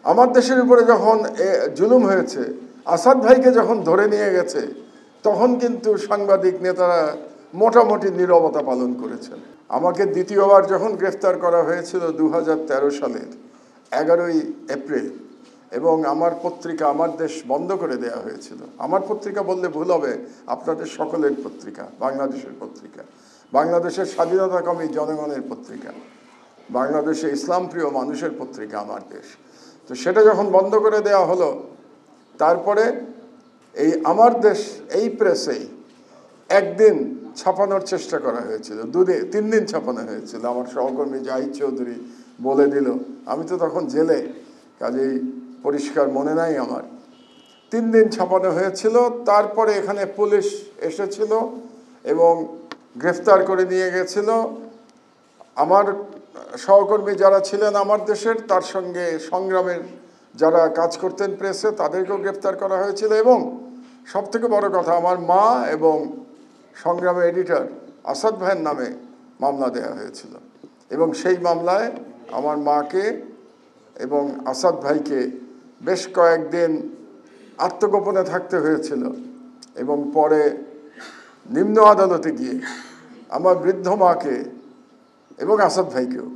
আমার দেশের উপরে যখন জুলুম হয়েছে, আসাদ ভাইকে যখন ধরে নিয়ে গেছে, তখন কিন্তু সাংবাদিক নেতারা মোটামুটি নীরবতা পালন করেছেন। আমাকে দ্বিতীয়বার যখন গ্রেফতার করা হয়েছিল 2013 সালের 11ই এপ্রিল, এবং আমার পত্রিকা আমার দেশ বন্ধ করে দেওয়া হয়েছিল। আমার পত্রিকা বললে ভুল হবে, আপনাদের সকলের পত্রিকা, বাংলাদেশের পত্রিকা, বাংলাদেশের স্বাধীনতাকামী জনগণের পত্রিকা, বাংলাদেশে ইসলামপ্রিয় মানুষের পত্রিকা আমার দেশ। তো সেটা যখন বন্ধ করে দেওয়া হলো, তারপরে এই আমার দেশ এই প্রেসেই একদিন ছাপানোর চেষ্টা করা হয়েছিল, 3 দিন ছাপানো হয়েছিল। আমার সহকর্মী জাহিদ চৌধুরী বলে দিল, আমি তো তখন জেলে, কাজেই পরিষ্কার মনে নাই আমার। 3 দিন ছাপানো হয়েছিল। তারপরে এখানে পুলিশ এসেছিল এবং গ্রেফতার করে নিয়ে গেছিল। আমার সহকর্মী যারা ছিলেন আমার দেশের, তার সঙ্গে সংগ্রামের যারা কাজ করতেন প্রেসে, তাদেরকেও গ্রেফতার করা হয়েছিল। এবং সবথেকে বড় কথা, আমার মা এবং সংগ্রামের এডিটর আসাদ ভাইয়ের নামে মামলা দেওয়া হয়েছিল। এবং সেই মামলায় আমার মাকে এবং আসাদ ভাইকে বেশ কয়েকদিন আত্মগোপনে থাকতে হয়েছিল। এবং পরে নিম্ন আদালতে গিয়ে আমার বৃদ্ধ মাকে এবং আসাদ ভাইকেও,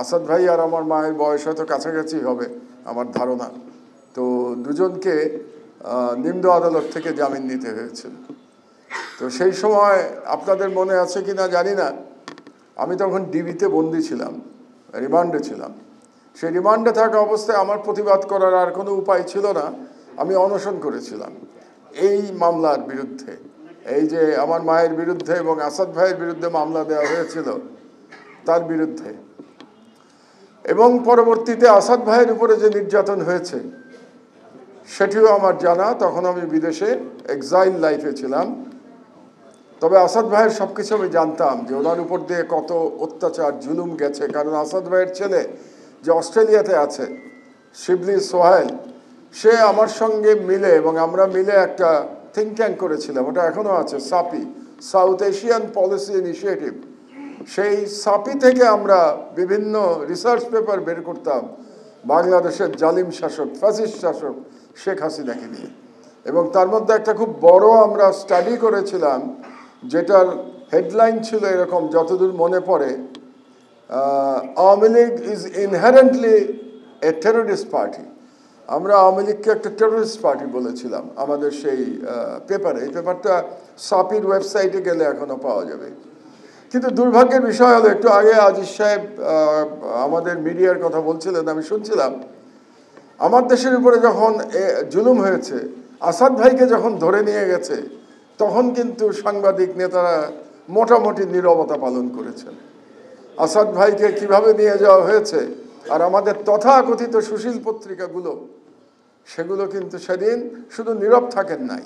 আসাদ ভাই আর আমার মায়ের বয়স হয়তো কাছাকাছি হবে আমার ধারণা, তো দুজনকে নিম্ন আদালত থেকে জামিন নিতে হয়েছিল। তো সেই সময় আপনাদের মনে আছে কি না জানি না, আমি তখন ডিবিতে বন্দি ছিলাম, রিমান্ডে ছিলাম। সেই রিমান্ডে থাকা অবস্থায় আমার প্রতিবাদ করার আর কোনো উপায় ছিল না। আমি অনশন করেছিলাম এই মামলার বিরুদ্ধে, এই যে আমার মায়ের বিরুদ্ধে এবং আসাদ ভাইয়ের বিরুদ্ধে মামলা দেওয়া হয়েছিল তার বিরুদ্ধে। এবং পরবর্তীতে আসাদ ভাইয়ের উপরে যে নির্যাতন হয়েছে সেটিও আমার জানা। তখন আমি বিদেশে এক্সাইল লাইফে ছিলাম। তবে আসাদ ভাইয়ের সব কিছু আমি জানতাম, যে ওনার উপর দিয়ে কত অত্যাচার জুলুম গেছে। কারণ আসাদ ভাইয়ের ছেলে যে অস্ট্রেলিয়াতে আছে, শিবলি সোহেল, সে আমার সঙ্গে মিলে এবং আমরা মিলে একটা থিঙ্ক ট্যাঙ্ক করেছিলাম, ওটা এখনও আছে, সাপি, সাউথ এশিয়ান পলিসি ইনিশিয়েটিভ। সেই সাপি থেকে আমরা বিভিন্ন রিসার্চ পেপার বের করতাম বাংলাদেশের জালিম শাসক, ফ্যাসিস্ট শাসক শেখ হাসিনাকে নিয়ে। এবং তার মধ্যে একটা খুব বড় আমরা স্টাডি করেছিলাম, যেটার হেডলাইন ছিল এরকম, যতদূর মনে পড়ে, Awami League is inherently A terrorist party. আমরা আওয়ামী লীগকে একটা টেররিস্ট পার্টি বলেছিলাম আমাদের সেই পেপারে। এই পেপারটা সাপির ওয়েবসাইটে গেলে এখনও পাওয়া যাবে। কিন্তু দুর্ভাগ্যের বিষয় হলো, একটু আগে আজিজ সাহেব আমাদের মিডিয়ার কথা বলছিলেন, আমি শুনছিলাম, আমার দেশের উপরে যখন জুলুম হয়েছে, আসাদ ভাইকে যখন ধরে নিয়ে গেছে, তখন কিন্তু সাংবাদিক নেতারা মোটামুটি নীরবতা পালন করেছেন। আসাদ ভাইকে কিভাবে নিয়ে যাওয়া হয়েছে, আর আমাদের তথাকথিত সুশীল পত্রিকাগুলো, সেগুলো কিন্তু সেদিন শুধু নীরব থাকেন নাই,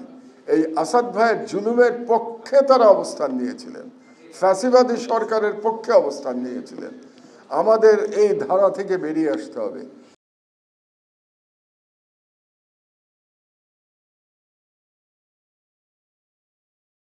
এই আসাদ ভাইয়ের জুলুমের পক্ষে তারা অবস্থান নিয়েছিলেন, ফ্যাসিবাদী সরকারের পক্ষে অবস্থান নিয়েছিলেন। আমাদের এই ধারা থেকে বেরিয়ে আসতে হবে।